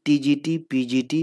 TGT, PGT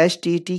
STT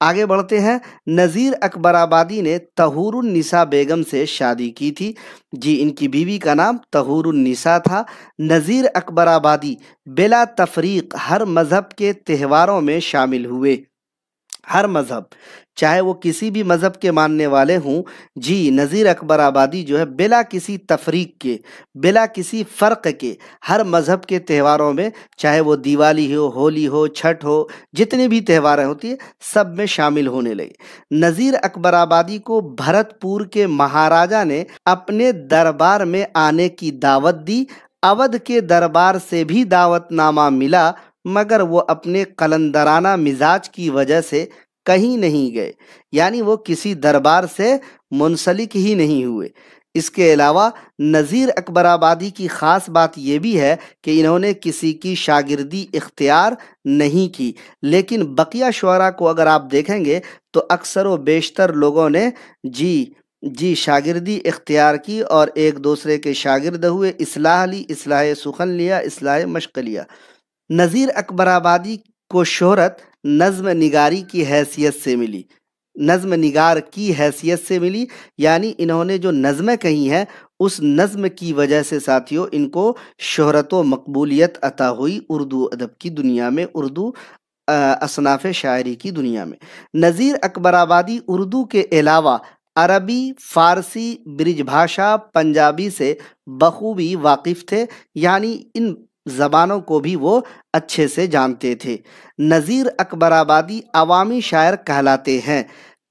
آگے بڑھتے ہیں۔ نذیر اکبر آبادی نے طہور النساء بیگم سے شادی کی تھی۔ جی، ان کی بیوی کا نام طہور النساء تھا۔ نذیر اکبر آبادی بلا تفریق ہر مذہب کے تہواروں میں شامل ہوئے۔ ہر مذہب، چاہے وہ کسی بھی مذہب کے ماننے والے ہوں، جی نذیر اکبر آبادی جو ہے بلا کسی تفریق کے، بلا کسی فرق کے ہر مذہب کے تہواروں میں، چاہے وہ دیوالی ہو، ہولی ہو، چھٹ ہو، جتنے بھی تہواریں ہوتی ہیں سب میں شامل ہونے لگے۔ نذیر اکبر آبادی کو بھرت پور کے مہاراجا نے اپنے دربار میں آنے کی دعوت دی۔ اودھ کے دربار سے بھی دعوت نامہ ملا، مگر وہ اپنے قلندرانہ مزاج کی وجہ سے کہیں نہیں گئے، یعنی وہ کسی دربار سے منسلک ہی نہیں ہوئے۔ اس کے علاوہ نذیر اکبر آبادی کی خاص بات یہ بھی ہے کہ انہوں نے کسی کی شاگردی اختیار نہیں کی، لیکن بقیہ شعراء کو اگر آپ دیکھیں گے تو اکثر و بیشتر لوگوں نے جی شاگردی اختیار کی اور ایک دوسرے کے شاگرد ہوئے، اصلاح لی، اصلاح سخن لیا، اصلاح مشق لیا۔ نذیر اکبر آبادی کو شہرت نظم نگاری کی حیثیت سے ملی، نظم نگار کی حیثیت سے ملی، یعنی انہوں نے جو نظمیں کہی ہیں اس نظم کی وجہ سے ساتھیوں ان کو شہرت و مقبولیت عطا ہوئی اردو ادب کی دنیا میں، اردو اصناف شاعری کی دنیا میں۔ نذیر اکبر آبادی اردو کے علاوہ عربی، فارسی، برج بھاشا، پنجابی سے بخوبی واقف تھے، یعنی ان زبانوں کو بھی وہ اچھے سے جانتے تھے۔ نذیر اکبر آبادی عوامی شاعر کہلاتے ہیں۔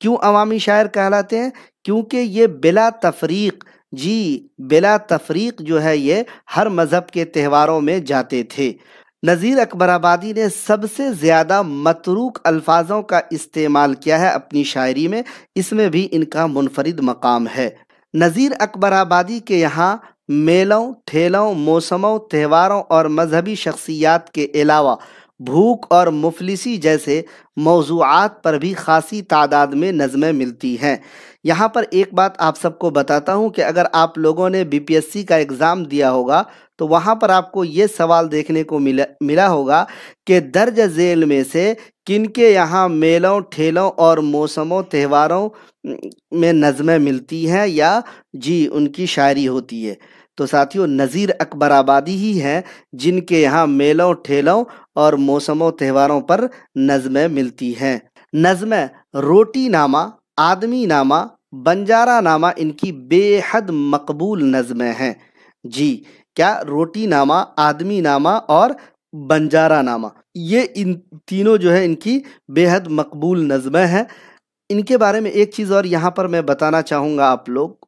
کیوں عوامی شاعر کہلاتے ہیں؟ کیونکہ یہ بلا تفریق، جی بلا تفریق جو ہے یہ ہر مذہب کے تہواروں میں جاتے تھے۔ نذیر اکبر آبادی نے سب سے زیادہ متروک الفاظوں کا استعمال کیا ہے اپنی شاعری میں، اس میں بھی ان کا منفرد مقام ہے۔ نذیر اکبر آبادی کے یہاں میلوں، ٹھیلوں، موسموں، تہواروں اور مذہبی شخصیات کے علاوہ بھوک اور مفلسی جیسے موضوعات پر بھی خاصی تعداد میں نظمیں ملتی ہیں۔ یہاں پر ایک بات آپ سب کو بتاتا ہوں کہ اگر آپ لوگوں نے BPSC کا ایگزام دیا ہوگا تو وہاں پر آپ کو یہ سوال دیکھنے کو ملا ہوگا کہ درج ذیل میں سے کن کے یہاں میلوں، ٹھیلوں اور موسموں، تہواروں میں نظمیں ملتی ہیں یا جی ان کی شاعری ہوتی ہے۔ تو ساتھیوں نذیر اکبر آبادی ہی ہیں جن کے یہاں میلوں، ٹھیلوں اور موسموں، تہواروں پر نظمیں ملتی ہیں۔ نظمیں روٹی نامہ، آدمی نامہ، بنجارہ نامہ ان کی بے حد مقبول نظمیں ہیں۔ جی کیا؟ روٹی نامہ، آدمی نامہ اور بنجارہ نامہ، یہ ان تینوں جو ہے ان کی بے حد مقبول نظمیں ہیں۔ ان کے بارے میں ایک چیز اور یہاں پر میں بتانا چاہوں گا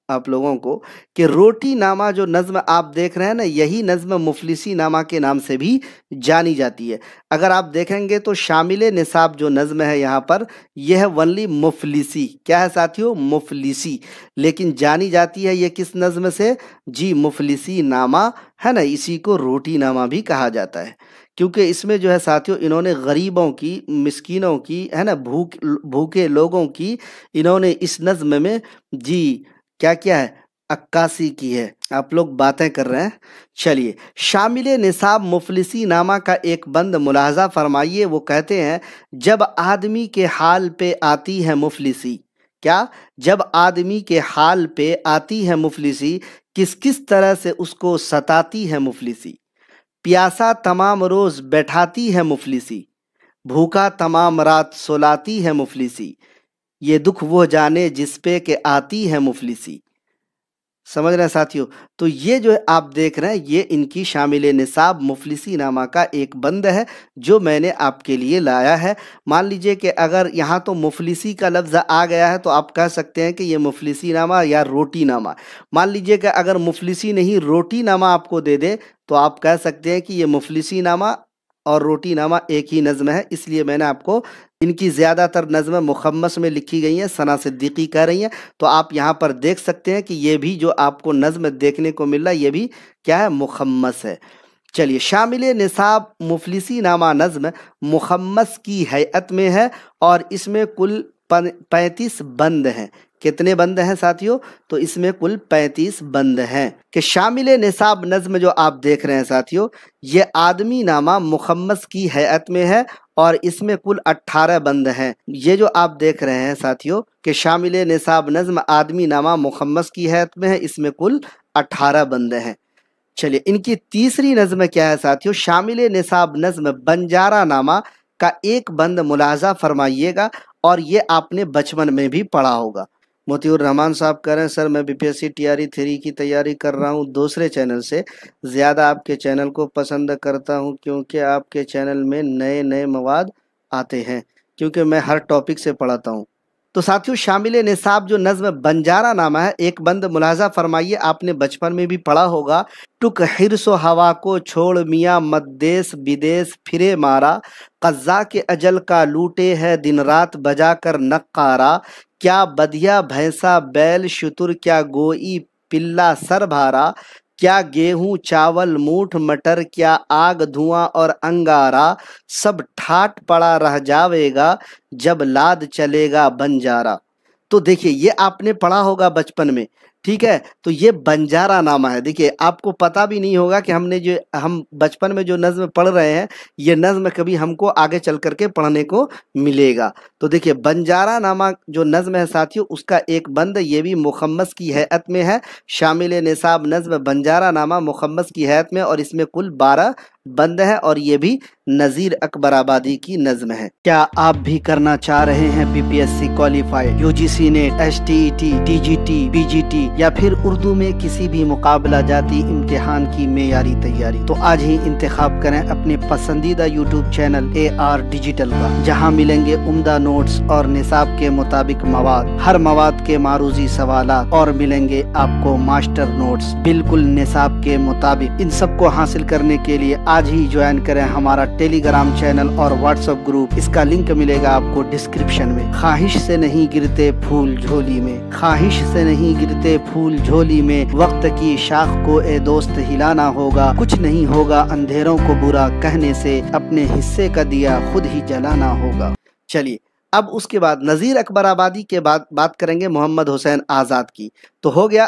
آپ لوگوں کو کہ روٹی نامہ جو نظم آپ دیکھ رہے ہیں نا، یہی نظم مفلسی نامہ کے نام سے بھی جانی جاتی ہے۔ اگر آپ دیکھیں گے تو شامل نصاب جو نظم ہے یہاں پر یہ ہے ونلی مفلسی۔ کیا ہے ساتھیوں؟ مفلسی، لیکن جانی جاتی ہے یہ کس نظم سے؟ جی مفلسی نامہ ہے نا، اسی کو روٹی نامہ بھی کہا جاتا ہے، کیونکہ اس میں جو ہے ساتھیوں انہوں نے غریبوں کی، مسکینوں کی ہے نا، بھوکے لوگوں کی انہوں نے اس نظم میں جی کیا کیا ہے؟ عکاسی کی ہے۔ آپ لوگ باتیں کر رہے ہیں، چلیے شامل نصاب مفلسی نامہ کا ایک بند ملاحظہ فرمائیے۔ وہ کہتے ہیں جب آدمی کے حال پہ آتی ہے مفلسی، کیا؟ جب آدمی کے حال پہ آتی ہے مفلسی، کس طرح سے اس کو ستاتی ہے مفلسی۔ پیاسا تمام روز بیٹھاتی ہے مفلسی، بھوکا تمام رات سلاتی ہے مفلسی، یہ دکھ وہ جانے جس پہ کہ آتی ہے مفلسی۔ سمجھ رہے ہیں ساتھیوں؟ تو یہ جو آپ دیکھ رہے ہیں یہ ان کی شامل نصاب مفلسی نامہ کا ایک بند ہے جو میں نے آپ کے لیے لایا ہے۔ مان لیجئے کہ اگر یہاں تو مفلسی کا لفظ آ گیا ہے تو آپ کہہ سکتے ہیں کہ یہ مفلسی نامہ یا روٹی نامہ۔ مان لیجئے کہ اگر مفلسی نہیں روٹی نامہ آپ کو دے دے تو آپ کہہ سکتے ہیں کہ یہ مفلسی نامہ اور روٹی نامہ ایک ہی نظم ہے۔ اس لیے میں نے آپ کو ان کی زیادہ تر نظمیں مخمس میں لکھی گئی ہیں، ثنا صدیقی کہہ رہی ہیں، تو آپ یہاں پر دیکھ سکتے ہیں کہ یہ بھی جو آپ کو نظم دیکھنے کو مل رہا ہے یہ بھی کیا ہے؟ مخمس ہے۔ چلیے شامل نصاب مفلسی نامہ نظم مخمس کی حیت میں ہے اور اس میں کل 35 بند ہیں۔ کتنے بند ہیں ساتھیوں؟ تو اس میں کل 35 بند ہیں۔ کہ شامل نصاب نظم جو آپ دیکھ رہے ہیں ساتھیوں یہ آدمی نامہ مخمس کی حیت میں ہے اور اس میں کل 18 بند ہیں۔ یہ جو آپ دیکھ رہے ہیں ساتھیوں کہ شامل نصاب نظم آدمی نامہ مخمس کی حیث میں ہے، اس میں کل 18 بند ہیں۔ چلیے ان کی تیسری نظم کیا ہے ساتھیوں؟ شامل نصاب نظم بنجارہ نامہ کا ایک بند ملاحظہ فرمائیے گا، اور یہ آپ نے بچپن میں بھی پڑھا ہوگا۔ موتی الرحمان صاحب کہہ رہے ہیں سر میں BPSC TRE 3 کی تیاری کر رہا ہوں، دوسرے چینل سے زیادہ آپ کے چینل کو پسند کرتا ہوں کیونکہ آپ کے چینل میں نئے نئے مواد آتے ہیں، کیونکہ میں ہر ٹاپک سے پڑھاتا ہوں۔ تو ساتھیوں شامل نصاب جو نظم بنجارہ نامہ ہے، ایک بند ملاحظہ فرمائیے، آپ نے بچپن میں بھی پڑھا ہوگا۔ ٹک حرص و ہوا کو چھوڑ میاں مدیس بدیس پھرے مارا، قضا کے اجل کا لوٹے ہے دن رات بجا کر نقارا، کیا بدیا بھینسا بیل شتر کیا گوئی پلا سر بھارا، کیا گیہوں چاول موٹھ مٹر کیا آگ دھواں اور انگارا، سب ٹھاٹ پڑا رہ جاوے گا جب لاد چلے گا بنجارا۔ تو دیکھیے یہ آپ نے پڑھا ہوگا بچپن میں، ٹھیک ہے؟ تو یہ بنجارہ نامہ ہے۔ دیکھیے آپ کو پتہ بھی نہیں ہوگا کہ ہم بچپن میں جو نظم پڑھ رہے ہیں یہ نظم کبھی ہم کو آگے چل کر کے پڑھنے کو ملے گا۔ تو دیکھیے بنجارہ نامہ جو نظم ہے ساتھیوں، اس کا ایک بند یہ بھی مخمس کی حیثیت میں ہے۔ شامل نصاب نظم بنجارہ نامہ مخمس کی حیثیت میں، اور اس میں کل 12 بند ہے، اور یہ بھی نذیر اکبر آبادی کی نظم ہے۔ کیا آپ بھی کرنا چاہ رہے ہیں BPSC qualified, UGC NET, STET، TGT، PGT یا پھر اردو میں کسی بھی مقابلہ جاتی امتحان کی معیاری تیاری؟ تو آج ہی انتخاب کریں اپنے پسندیدہ YouTube چینل AR ڈیجیٹل کا، جہاں ملیں گے عمدہ نوٹس اور نصاب کے مطابق مواد، ہر مواد کے معروضی سوالات، اور ملیں گے آپ کو ماسٹر نوٹس بالکل نصاب کے مطابق۔ ان سب کو حاصل کرنے کے لیے آج ہی جوائن کریں ہمارا ٹیلی گرام چینل اور واٹس ایپ گروپ، اس کا لنک ملے گا آپ کو ڈسکرپشن میں۔ خواہش سے نہیں گرتے پھول جھولی میں، خواہش سے نہیں گرتے پھول جھولی میں، وقت کی شاخ کو اے دوست ہلانا ہوگا، کچھ نہیں ہوگا اندھیروں کو برا کہنے سے، اپنے حصے کا دیا خود ہی جلانا ہوگا۔ چلیے اب اس کے بعد نذیر اکبر آبادی کے بعد بات کریں گے محمد حسین آزاد کی۔ تو ہو گیا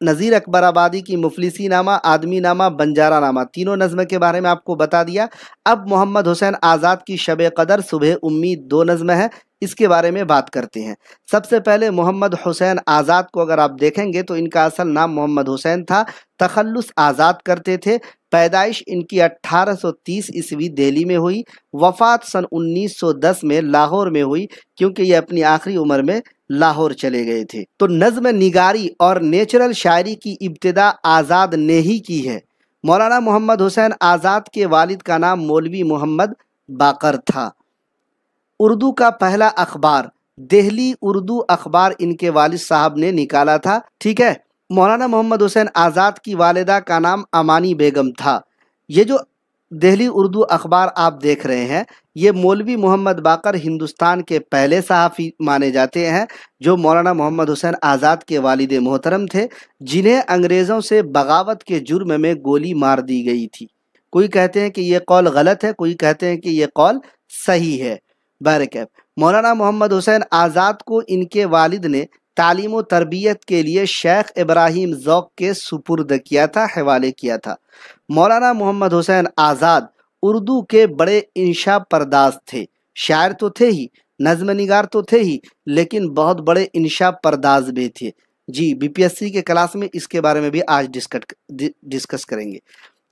نذیر اکبر آبادی کی مفلسی نامہ، آدمی نامہ، بنجارہ نامہ، تینوں نظم کے بارے میں آپ کو بتا دیا۔ اب محمد حسین آزاد کی شب قدر، صبح امید، 2 نظم ہے، اس کے بارے میں بات کرتے ہیں۔ سب سے پہلے محمد حسین آزاد کو اگر آپ دیکھیں گے تو ان کا اصل نام محمد حسین تھا، تخلص آزاد کرتے تھے۔ پیدائش ان کی 1830 عیسوی دہلی میں ہوئی، وفات سن 1910 میں لاہور میں ہوئی، کیونکہ یہ اپنی آخری عمر میں لاہور چلے گئے تھے۔ تو نظم نگاری اور نیچرل شاعری کی ابتدا آزاد نے ہی کی ہے۔ مولانا محمد حسین آزاد کے والد کا نام مولوی محمد باقر تھا۔ اردو کا پہلا اخبار دہلی اردو اخبار ان کے والد صاحب نے نکالا تھا، ٹھیک ہے۔ مولانا محمد حسین آزاد کی والدہ کا نام امانی بیگم تھا۔ یہ جو دہلی اردو اخبار آپ دیکھ رہے ہیں، یہ مولوی محمد باقر ہندوستان کے پہلے صحافی مانے جاتے ہیں جو مولانا محمد حسین آزاد کے والد محترم تھے، جنہیں انگریزوں سے بغاوت کے جرم میں گولی مار دی گئی تھی۔ کوئی کہتے ہیں کہ یہ قول غلط ہے، کوئی کہتے ہیں کہ یہ قول صحیح ہے۔ بہرکیف مولانا محمد حسین آزاد کو ان کے والد نے تعلیم و تربیت کے لیے شیخ ابراہیم ذوق کے سپرد کیا تھا، حوالے کیا تھا۔ مولانا محمد حسین آزاد اردو کے بڑے انشا پرداز تھے، شاعر تو تھے ہی، نظم نگار تو تھے ہی، لیکن بہت بڑے انشا پرداز بھی تھے۔ جی BPSC کے کلاس میں اس کے بارے میں بھی آج ڈسکس کریں گے۔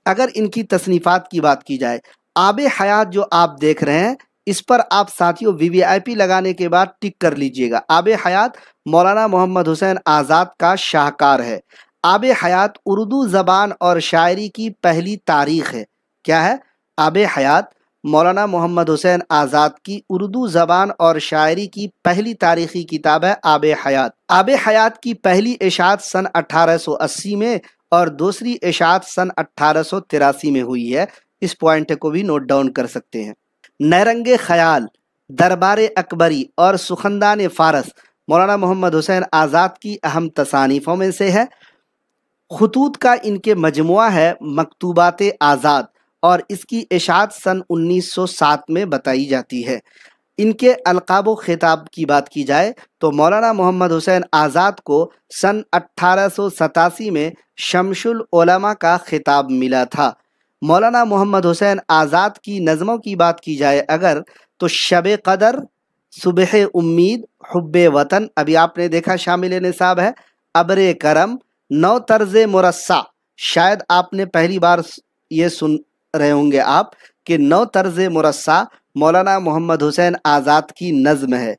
اگر ان کی تصنیفات کی بات کی جائے، آب حیات جو آپ دیکھ رہے ہیں، اس پر آپ ساتھیوں VVIP لگانے کے بعد ٹک کر لیجئے گا۔ آب حیات مولانا محمد حسین آزاد کا شاہکار ہے۔ آب حیات اردو زبان اور شاعری کی پہلی تاریخ ہے۔ کیا ہے؟ آب حیات مولانا محمد حسین آزاد کی اردو زبان اور شاعری کی پہلی تاریخی کتاب ہے آب حیات۔ آب حیات کی پہلی اشاعت سن 1880 میں اور دوسری اشاعت سن 1883 میں ہوئی ہے۔ اس پوائنٹ کو بھی نوٹ ڈاؤن کر سکتے ہیں۔ نیرنگ خیال، دربار اکبری اور سخندان فارس مولانا محمد حسین آزاد کی اہم تصانیفوں میں سے ہے۔ خطوط کا ان کے مجموعہ ہے مکتوبات آزاد، اور اس کی اشاعت سن 1907 میں بتائی جاتی ہے۔ ان کے القاب و خطاب کی بات کی جائے تو مولانا محمد حسین آزاد کو سن 1887 میں شمس العلماء کا خطاب ملا تھا۔ مولانا محمد حسین آزاد کی نظموں کی بات کی جائے اگر تو شب قدر، صبح امید، حب وطن ابھی آپ نے دیکھا شامل نصاب ہے، ابر کرم، نو طرز مرصع، شاید آپ نے پہلی بار یہ سن رہے ہوں گے آپ کہ نو طرز مرصع مولانا محمد حسین آزاد کی نظم ہے۔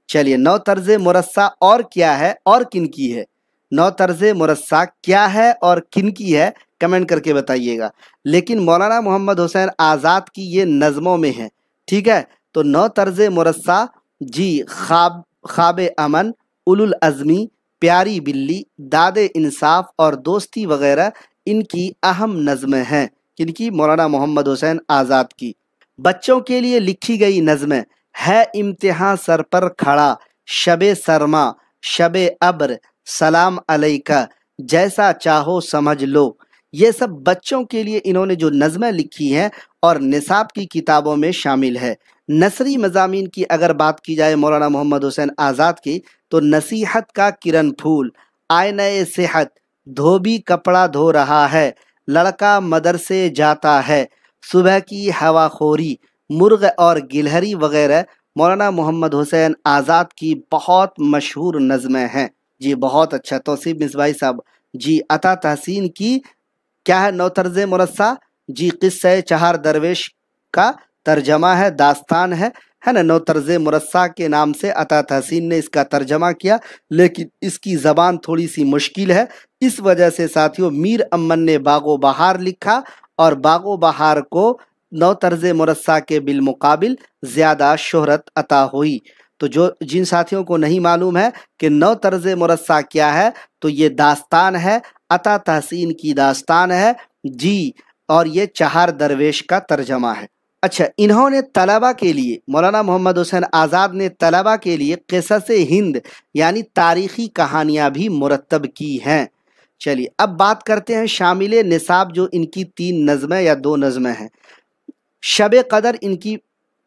چلیے نو طرز مرصع اور کیا ہے اور کن کی ہے؟ نو طرز مرصع کیا ہے اور کن کی ہے کمنٹ کر کے بتائیے گا، لیکن مولانا محمد حسین آزاد کی یہ نظموں میں ہے، ٹھیک ہے؟ تو نو طرز مرصع جی خواب امن، اولو العزمی، پیاری بلی، داد انصاف اور دوستی وغیرہ ان کی اہم نظمیں ہیں۔ کن کی؟ مولانا محمد حسین آزاد کی۔ بچوں کے لیے لکھی گئی نظمیں ہے امتحان سر پر کھڑا، شب سرما، شب ابر، سلام علیکہ، جیسا چاہو سمجھ لو، یہ سب بچوں کے لیے انہوں نے جو نظمیں لکھی ہیں اور نصاب کی کتابوں میں شامل ہے۔ نثری مضامین کی اگر بات کی جائے مولانا محمد حسین آزاد کی تو نصیحت کا کرن پھول، آئینہ صحت، دھوبی کپڑا دھو رہا ہے، لڑکا مدرسے جاتا ہے، صبح کی ہوا خوری، مرغ اور گلہری وغیرہ مولانا محمد حسین آزاد کی بہت مشہور نظمیں ہیں۔ جی بہت اچھا توصیف مصباحی صاحب۔ جی عطا تحسین کی کیا ہے نو طرز مرصع؟ جی قصہ چہار درویش کا ترجمہ ہے، داستان ہے نا؟ نو طرز مرصع کے نام سے عطا تحسین نے اس کا ترجمہ کیا، لیکن اس کی زبان تھوڑی سی مشکل ہے، اس وجہ سے ساتھیوں میر امن نے باغ و بہار لکھا اور باغ و بہار کو نو طرز مرصع کے بالمقابل زیادہ شہرت عطا ہوئی۔ تو جن ساتھیوں کو نہیں معلوم ہے کہ نو طرز مرصع کیا ہے تو یہ داستان ہے، عطا تحسین کی داستان ہے جی، اور یہ چہار درویش کا ترجمہ ہے۔ اچھا انہوں نے طلبہ کے لیے، مولانا محمد حسین آزاد نے طلبہ کے لیے قصص ہند یعنی تاریخی کہانیاں بھی مرتب کی ہیں۔ چلیے اب بات کرتے ہیں شامل نصاب جو ان کی 3 نظمیں یا 2 نظمیں ہیں۔ شب قدر ان کی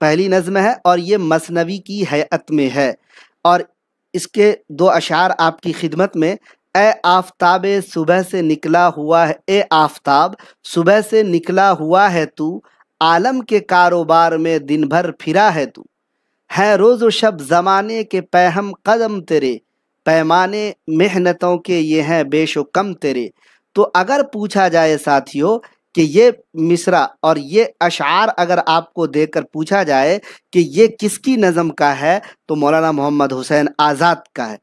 پہلی نظم ہے اور یہ مثنوی کی ہیئت میں ہے، اور اس کے 2 اشعار آپ کی خدمت میں۔ اے آفتاب صبح سے نکلا ہوا ہے، اے آفتاب صبح سے نکلا ہوا ہے تو، عالم کے کاروبار میں دن بھر پھرا ہے تو، ہے روز و شب زمانے کے پیہم قدم تیرے، پیمانے محنتوں کے یہ ہیں بیش و کم تیرے۔ تو اگر پوچھا جائے ساتھیوں کہ یہ مصرع اور یہ اشعار اگر آپ کو دیکھ کر پوچھا جائے کہ یہ کس کی نظم کا ہے تو مولانا محمد حسین آزاد کا ہے،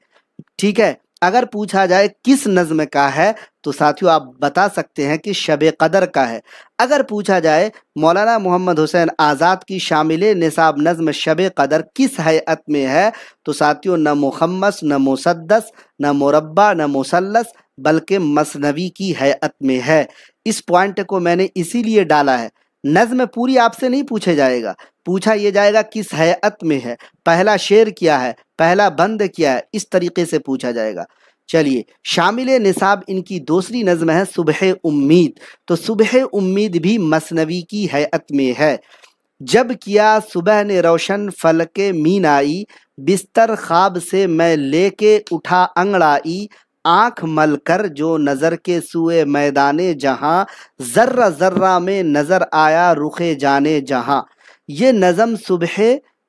ٹھیک ہے؟ اگر پوچھا جائے کس نظم کا ہے تو ساتھیوں آپ بتا سکتے ہیں کہ شب قدر کا ہے۔ اگر پوچھا جائے مولانا محمد حسین آزاد کی شامل نصاب نظم شب قدر کس ہیئت میں ہے تو ساتھیوں نہ مخمس، نہ مسدس، نہ مربع، نہ مثلث، بلکہ مثنوی کی ہیئت میں ہے۔ اس پوائنٹ کو میں نے اسی لیے ڈالا ہے، نظم پوری آپ سے نہیں پوچھے جائے گا، پوچھا یہ جائے گا کس ہیئت میں ہے، پہلا شعر کیا ہے، پہلا بند کیا ہے، اس طریقے سے پوچھا جائے گا۔ چلیے شامل نصاب ان کی دوسری نظم ہے صبح امید، تو صبح امید بھی مثنوی کی ہیئت میں ہے۔ جب کیا صبح نے روشن فلک مینائی، بستر خواب سے میں لے کے اٹھا انگڑائی، آنکھ مل کر جو نظر کے سوئے میدان جہاں، ذرہ ذرہ میں نظر آیا رخ جانے جہاں۔ یہ نظم صبح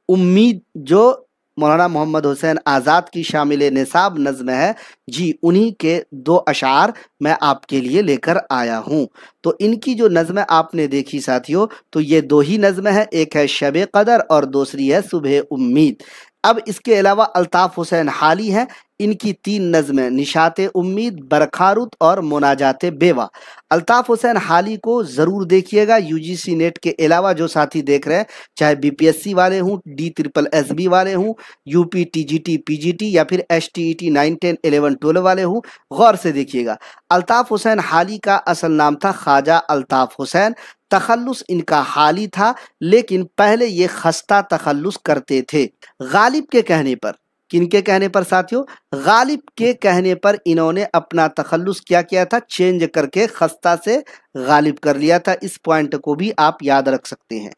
امید جو مولانا محمد حسین آزاد کی شامل نصاب نظم ہے جی، انہی کے 2 اشعار میں آپ کے لیے لے کر آیا ہوں۔ تو ان کی جو نظمیں آپ نے دیکھی ساتھیوں تو یہ 2 ہی نظمیں ہیں، ایک ہے شب قدر اور دوسری ہے صبح امید۔ اب اس کے علاوہ الطاف حسین حالی ہیں، ان کی 3 نظمیں نشاط امید، برکھارت اور مناجات بیوہ۔ الطاف حسین حالی کو ضرور دیکھیے گا، UGC نیٹ کے علاوہ جو ساتھی دیکھ رہے ہیں چاہے BPSC والے ہوں، DSSB والے ہوں، UP TGT PGT یا پھر HTET 9 10 11 12 والے ہوں، غور سے دیکھیے گا۔ الطاف حسین حالی کا اصل نام تھا خواجہ الطاف حسین، تخلص ان کا حالی تھا، لیکن پہلے یہ خستہ تخلص کرتے تھے۔ غالب کے کہنے پر، کن کے کہنے پر ساتھیوں؟ غالب کے کہنے پر انہوں نے اپنا تخلص کیا تھا؟ چینج کر کے خستہ سے غالب کر لیا تھا۔ اس پوائنٹ کو بھی آپ یاد رکھ سکتے ہیں۔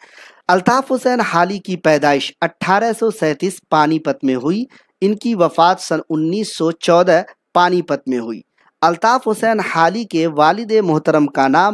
الطاف حسین حالی کی پیدائش 1837 پانی پت میں ہوئی، ان کی وفات سن 1914 پانی پت میں ہوئی۔ الطاف حسین حالی کے والد محترم کا نام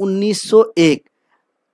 1901।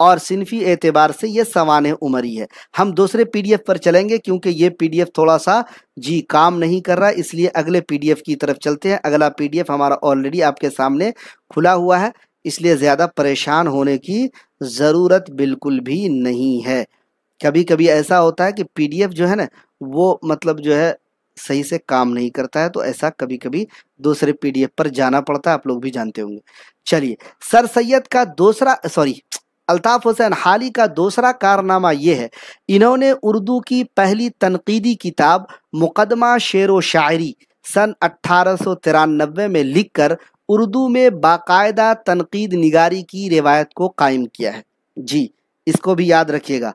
اور صنفی اعتبار سے یہ سوانح عمری ہے۔ ہم دوسرے پی ڈی ایف پر چلیں گے کیونکہ یہ پی ڈی ایف تھوڑا سا کام نہیں کر رہا، اس لیے اگلے پی ڈی ایف کی طرف چلتے ہیں۔ اگلا پی ڈی ایف ہمارا آلریڈی آپ کے سامنے کھلا ہوا ہے، اس لیے زیادہ پریشان ہونے کی ضرورت بالکل بھی نہیں ہے۔ کبھی کبھی ایسا ہوتا ہے کہ پی ڈی ایف جو ہے نا وہ مطلب جو ہے صحیح سے کام نہیں کرتا ہے، تو ایسا کبھی کبھی دوسرے پی ڈی ایف پر جانا پڑتا ہے، آپ لوگ بھی جانتے ہوں گے۔ چلیے، سر سید کا الطاف حسین حالی کا دوسرا کارنامہ یہ ہے، انہوں نے اردو کی پہلی تنقیدی کتاب مقدمہ شعر و شاعری سن 1893 میں لکھ کر اردو میں باقاعدہ تنقید نگاری کی روایت کو قائم کیا ہے۔ جی، اس کو بھی یاد رکھیے گا،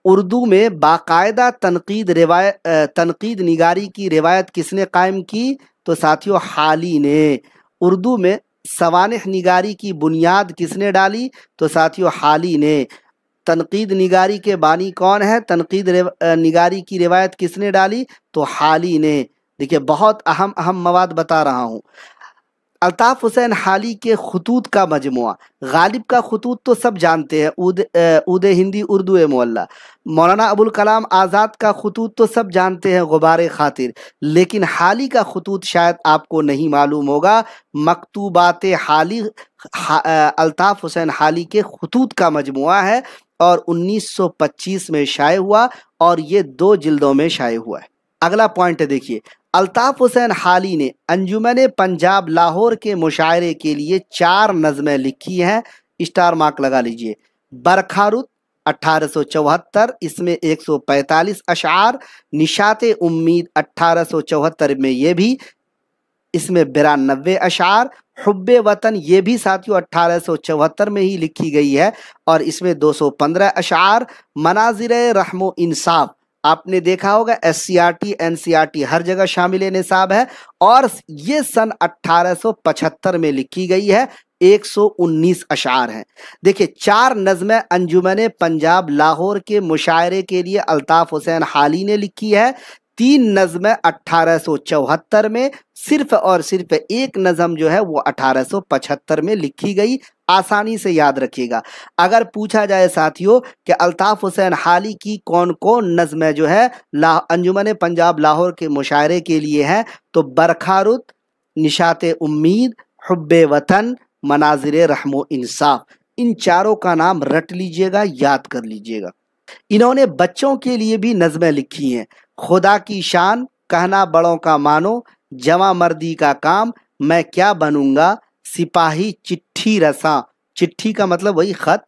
اردو میں باقاعدہ تنقید نگاری کی روایت کس نے قائم کی؟ تو ساتھیوں حالی نے۔ اردو میں سوانح نگاری کی بنیاد کس نے ڈالی؟ تو ساتھیوں حالی نے۔ تنقید نگاری کے بانی کون ہے؟ تنقید نگاری کی روایت کس نے ڈالی؟ تو حالی نے۔ دیکھیے، بہت اہم مواد بتا رہا ہوں۔ الطاف حسین حالی کے خطوط کا مجموعہ، غالب کا خطوط تو سب جانتے ہیں، عود ہندی اردو معلی۔ مولانا ابوالکلام آزاد کا خطوط تو سب جانتے ہیں، غبار خاطر۔ لیکن حالی کا خطوط شاید آپ کو نہیں معلوم ہوگا۔ مکتوبات حالی الطاف حسین حالی کے خطوط کا مجموعہ ہے اور 1925 میں شائع ہوا اور یہ 2 جلدوں میں شائع ہوا ہے۔ اگلا پوائنٹ دیکھیے، الطاف حسین حالی نے انجمن پنجاب لاہور کے مشاعرے کے لیے 4 نظمیں لکھی ہیں، اسٹار مارک لگا لیجئے۔ برکھا رت 1874، اس میں 145 اشعار۔ نشاط امید 1874 میں یہ بھی، اس میں 92 اشعار۔ حب وطن یہ بھی ساتھیوں 1874 میں ہی لکھی گئی ہے اور اس میں 215 اشعار۔ مناظر رحم و انصاف آپ نے دیکھا ہوگا، S C R T N C R T ہر جگہ شامل نصاب ہے اور یہ سن 1875 میں لکھی گئی ہے، 119 اشعار ہیں۔ دیکھیں، 4 نظمیں انجمن پنجاب لاہور کے مشاعرے کے لیے الطاف حسین حالی نے لکھی ہے، 3 نظمیں 1874 میں، صرف اور صرف 1 نظم جو ہے وہ 1875 میں لکھی گئی۔ آسانی سے یاد رکھیے گا۔ اگر پوچھا جائے ساتھیوں کہ الطاف حسین حالی کی کون کون نظمیں جو ہے انجمن پنجاب لاہور کے مشاعرے کے لیے ہیں، تو برکھا رت، نشاط امید، حب وطن، مناظر رحم و انصاف، ان 4 کا نام رٹ لیجئے گا، یاد کر لیجئے گا۔ انہوں نے بچوں کے لیے بھی نظمیں لکھی ہیں، خدا کی شان، کہنا بڑوں کا مانو، جواں مردی کا کام، میں کیا بنوں گا، سپاہی چٹھی رساں، چٹھی کا مطلب وہی خط،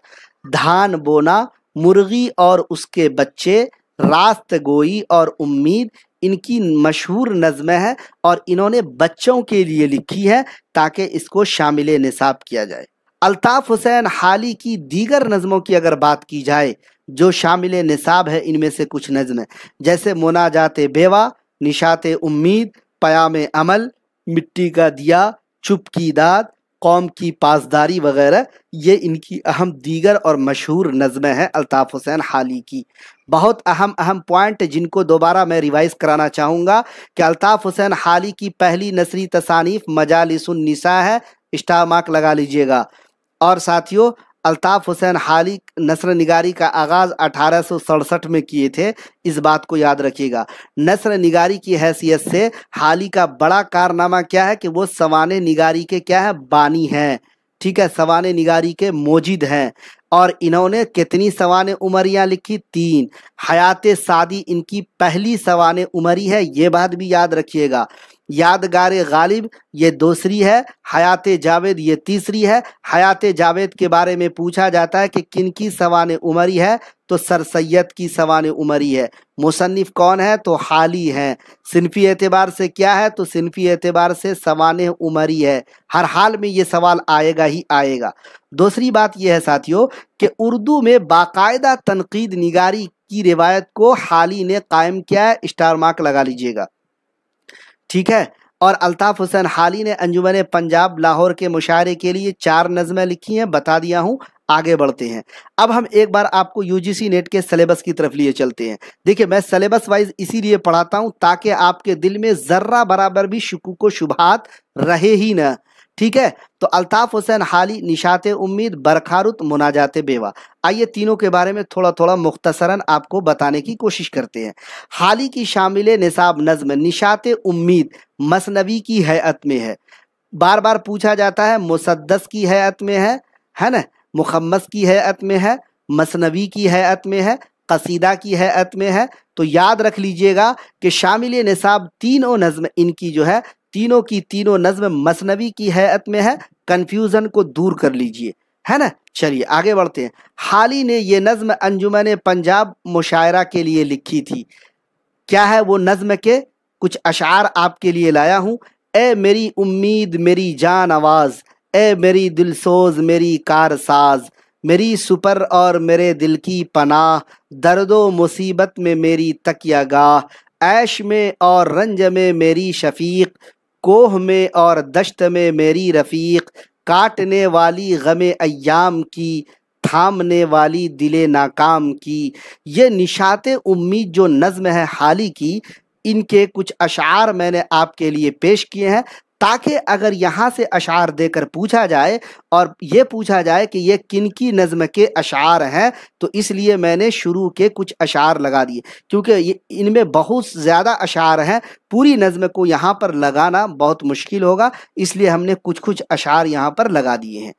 دھان بونا، مرغی اور اس کے بچے، راست گوئی اور امید، ان کی مشہور نظمیں ہیں اور انہوں نے بچوں کے لیے لکھی ہے تاکہ اس کو شامل نصاب کیا جائے۔ الطاف حسین حالی کی دیگر نظموں کی اگر بات کی جائے جو شامل نصاب ہے، ان میں سے کچھ نظمیں جیسے مناجات بیوہ، نشاط امید، پیام عمل، مٹی کا دیا، چپ کی داد، قوم کی پاسداری وغیرہ، یہ ان کی اہم دیگر اور مشہور نظمیں ہیں الطاف حسین حالی کی۔ بہت اہم پوائنٹ جن کو دوبارہ میں ریوائز کرانا چاہوں گا کہ الطاف حسین حالی کی پہلی نثری تصانیف مجالس النساء ہے، اسٹار مارک لگا لیجئے گا۔ اور ساتھیوں، الطاف حسین حالی نثر نگاری کا آغاز 1867 میں کیے تھے، اس بات کو یاد رکھیے گا۔ نثر نگاری کی حیثیت سے حالی کا بڑا کارنامہ کیا ہے کہ وہ سوانح نگاری کے کیا ہے، بانی ہیں، ٹھیک ہے، سوانح نگاری کے موجد ہیں۔ اور انہوں نے کتنی سوانح عمریاں لکھی؟ 3۔ حیات سعدی ان کی پہلی سوانح عمری ہے، یہ بات بھی یاد رکھیے گا۔ یادگار غالب یہ دوسری ہے، حیات جاوید یہ تیسری ہے۔ حیات جاوید کے بارے میں پوچھا جاتا ہے کہ کن کی سوانح عمری ہے، تو سر سید کی سوانح عمری ہے۔ مصنف کون ہے؟ تو حالی ہیں۔ صنفی اعتبار سے کیا ہے؟ تو صنفی اعتبار سے سوانح عمری ہے۔ ہر حال میں یہ سوال آئے گا ہی آئے گا۔ دوسری بات یہ ہے ساتھیوں کہ اردو میں باقاعدہ تنقید نگاری کی روایت کو حالی نے قائم کیا ہے، اسٹار مارک لگا لیجئے گا، ٹھیک ہے۔ اور الطاف حسین حالی نے انجمن پنجاب لاہور کے مشاعرے کے لیے 4 نظمیں لکھی ہیں، بتا دیا ہوں۔ آگے بڑھتے ہیں، اب ہم ایک بار آپ کو یو جی سی نیٹ کے سلیبس کی طرف لیے چلتے ہیں۔ دیکھیں، میں سلیبس وائز اسی لیے پڑھاتا ہوں تاکہ آپ کے دل میں ذرہ برابر بھی شکوک و شبہات رہے ہی نہ، ٹھیک ہے، تو الطاف حسین حالی، نشاط امید، برکھارت، مناجات بیوہ۔ آئیے تینوں کے بارے میں تھوڑا تھوڑا مختصراً آپ کو بتانے کی کوشش کرتے ہیں۔ حالی کی شامل نصاب نظم نشاط امید مثنوی کی ہیئت میں ہے۔ بار بار پوچھا جاتا ہے مسدس کی ہیئت میں ہے نا، مخمس کی ہیئت میں ہے، مثنوی کی ہیئت میں ہے، قصیدہ کی ہیئت میں ہے۔ تو یاد رکھ لیجئے گا کہ شامل نصاب تینوں نظم ان کی جو ہے تینوں کی تینوں نظم مثنوی کی ہیئت میں ہے۔ کنفیوژن کو دور کر لیجئے، ہے نا۔ چلیے آگے بڑھتے ہیں۔ حالی نے یہ نظم انجمن پنجاب مشاعرہ کے لیے لکھی تھی۔ کیا ہے وہ نظم کے کچھ اشعار آپ کے لیے لایا ہوں۔ اے میری امید میری جان آواز، اے میری دل سوز میری کار ساز، میری سپر اور میرے دل کی پناہ، درد و مصیبت میں میری تکیہ گاہ، عیش میں اور رنج میں میری شفیق، کوہ میں اور دشت میں میری رفیق، کاٹنے والی غم ایام کی، تھامنے والی دل ناکام کی۔ یہ نشاط امید جو نظم ہے حالی کی، ان کے کچھ اشعار میں نے آپ کے لیے پیش کیے ہیں، تاکہ اگر یہاں سے اشعار دے کر پوچھا جائے اور یہ پوچھا جائے کہ یہ کن کی نظم کے اشعار ہیں، تو اس لیے میں نے شروع کے کچھ اشعار لگا دیے، کیونکہ ان میں بہت زیادہ اشعار ہیں، پوری نظم کو یہاں پر لگانا بہت مشکل ہوگا، اس لیے ہم نے کچھ اشعار یہاں پر لگا دیے ہیں۔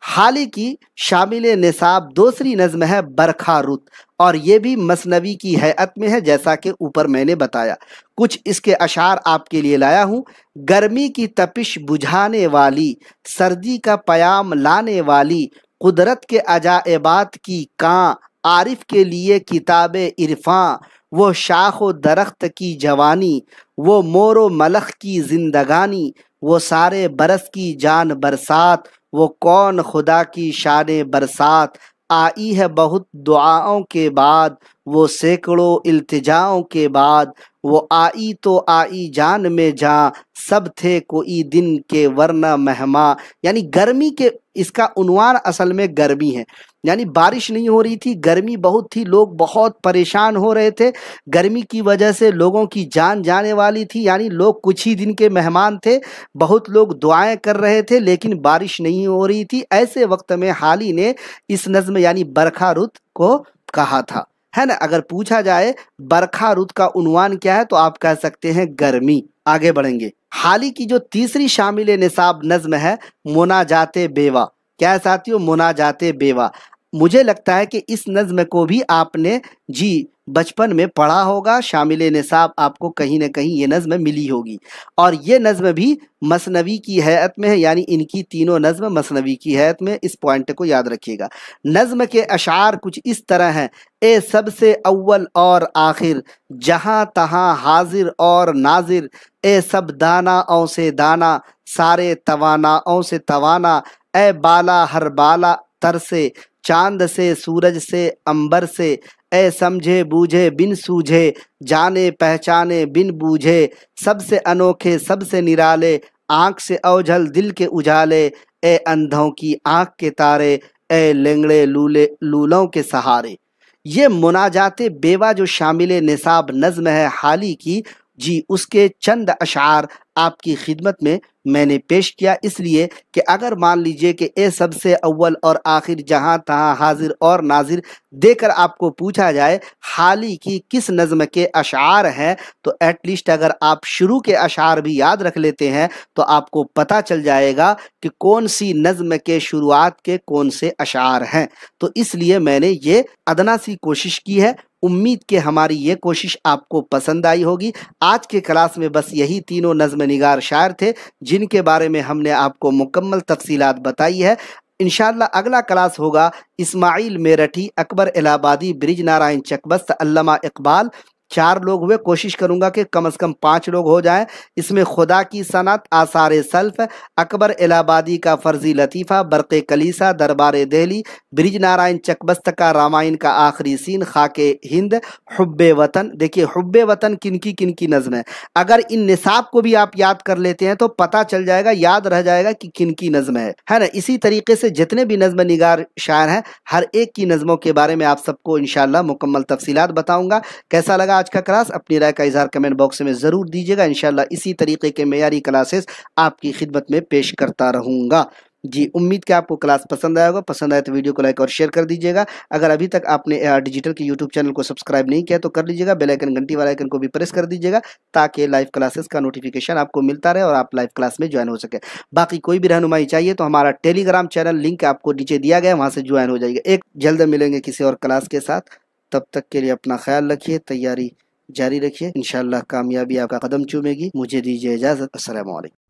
حالی کی شامل نصاب دوسری نظم ہے برکھارت، اور یہ بھی مثنوی کی ہیئت میں ہے، جیسا کہ اوپر میں نے بتایا۔ کچھ اس کے اشعار آپ کے لیے لایا ہوں۔ گرمی کی تپش بجھانے والی، سردی کا پیام لانے والی، قدرت کے عجائبات کی کاں، عارف کے لیے کتاب عرفاں، وہ شاخ و درخت کی جوانی، وہ مور و ملخ کی زندگانی، وہ سارے برس کی جان برسات، وہ کون خدا کی شان برسات، آئی ہے بہت دعاؤں کے بعد، وہ سینکڑوں التجاؤں کے بعد، وہ آئی تو آئی جان میں جاں، سب تھے کوئی دن کے ورنہ مہماں۔ یعنی گرمی کے، اس کا عنوان اصل میں گرمی ہے، یعنی بارش نہیں ہو رہی تھی، گرمی بہت تھی، لوگ بہت پریشان ہو رہے تھے، گرمی کی وجہ سے لوگوں کی جان جانے والی تھی، یعنی لوگ کچھ ہی دن کے مہمان تھے، بہت لوگ دعائیں کر رہے تھے لیکن بارش نہیں ہو رہی تھی۔ ایسے وقت میں حالی نے اس نظم یعنی برکھارت کو کہا تھا، ہے نا۔ اگر پوچھا جائے برکھارت کا عنوان کیا ہے تو آپ کہہ سکتے ہیں گرمی۔ آگے بڑھیں گے۔ حالی کی جو تیسری شامل نصاب نظم ہے مناجات بیوہ۔ کیا ہے ساتھیو؟ مناجات بیوہ۔ مجھے لگتا ہے کہ اس نظم کو بھی آپ نے بچپن میں پڑھا ہوگا، شامل نصاب آپ کو کہیں نہ کہیں یہ نظم ملی ہوگی، اور یہ نظم بھی مثنوی کی ہیئت میں ہے، یعنی ان کی تینوں نظم مثنوی کی ہیئت میں، اس پوائنٹ کو یاد رکھیے گا۔ نظم کے اشعار کچھ اس طرح ہیں۔ اے سب سے اول اور آخر، جہاں تہاں حاضر اور ناظر، اے سب دانا او سے دانا، سارے توانا او سے توانا، اے بالا ہر بالا تر سے، چاند سے سورج سے عنبر سے، اے سمجھے بوجھے بن سوجھے، جانے پہچانے بن بوجھے، سب سے انوکھے سب سے نرالے، آنکھ سے اوجھل دل کے اجالے، اے اندھوں کی آنکھ کے تارے، اے لنگڑے لولوں کے سہارے۔ یہ مناجات بیوہ جو شامل نصاب نظم ہے حالی کی، اس کے چند اشعار آپ کی خدمت میں نے پیش کیا، اس لیے کہ اگر مان لیجئے کہ اے سب سے اول اور آخر، جہاں تہاں حاضر اور ناظر دے کر آپ کو پوچھا جائے حالی کی کس نظم کے اشعار ہیں، تو ایٹ لیسٹ اگر آپ شروع کے اشعار بھی یاد رکھ لیتے ہیں تو آپ کو پتہ چل جائے گا کہ کون سی نظم کے شروعات کے کون سے اشعار ہیں۔ تو اس لیے میں نے یہ ادنا سی کوشش کی ہے۔ امید کہ ہماری یہ کوشش آپ کو پسند آئی ہوگی۔ آج کے کلاس میں بس یہی تینوں نظم نگار شاعر تھے جن کے بارے میں ہم نے آپ کو مکمل تفصیلات بتائی ہے۔ انشاءاللہ اگلا کلاس ہوگا اسماعیل میرٹھی، اکبر الہ آبادی، برج نارائن چکبست، علامہ اقبال۔ 4 لوگ ہوئے، کوشش کروں گا کہ کم از کم 5 لوگ ہو جائیں۔ اس میں خدا کی صنعت، آثار سلف، اکبر الہ آبادی کا فرضی لطیفہ، برق کلیسا، دربار دہلی، برج نارائن چکبست کا رامائن کا آخری سین، خاک ہند، حب وطن۔ دیکھیے حب وطن کن کی نظم ہے، اگر ان نصاب کو بھی آپ یاد کر لیتے ہیں تو پتہ چل جائے گا، یاد رہ جائے گا کہ کن کی نظم ہے نا۔ اسی طریقے سے جتنے بھی نظم نگار شاعر ہیں ہر ایک کی نظموں کے بارے میں آپ سب کو انشاءاللہ مکمل تفصیلات بتاؤں گا۔ کیسا لگا آج کا کلاس؟ اپنی رائے کا اظہار کمنٹ باکس میں ضرور دیجیے گا، انشاءاللہ اسی طریقے کے معیاری کلاسز آپ کی خدمت میں پیش کرتا رہوں گا۔ جی امید کہ آپ کو کلاس پسند آیا ہوگا، پسند آئے تو ویڈیو کو لائک اور شیئر کر دیجیے گا۔ اگر ابھی تک آپ نے اے آر ڈیجیٹل کے یوٹیوب چینل کو سبسکرائب نہیں کیا تو کر لیجیے گا، بیل آئکن گھنٹی والا آئکن کو بھی پریس کر دیجیے گا تاکہ لائیو کلاسز کا نوٹیفیکیشن آپ کو ملتا رہے اور آپ لائیو کلاس میں جوائن ہو سکے۔ باقی کوئی بھی رہنمائی چاہیے تو ہمارا ٹیلی گرام چینل لنک آپ کو نیچے دیا گیا ہے، وہاں سے جوائن ہو جائے گا۔ ایک جلد ملیں گے کسی اور کلاس کے ساتھ، تب تک کے لیے اپنا خیال رکھیے، تیاری جاری رکھیے، انشاءاللہ کامیابی آپ کا قدم چومے گی۔ مجھے دیجیے اجازت، السلام علیکم۔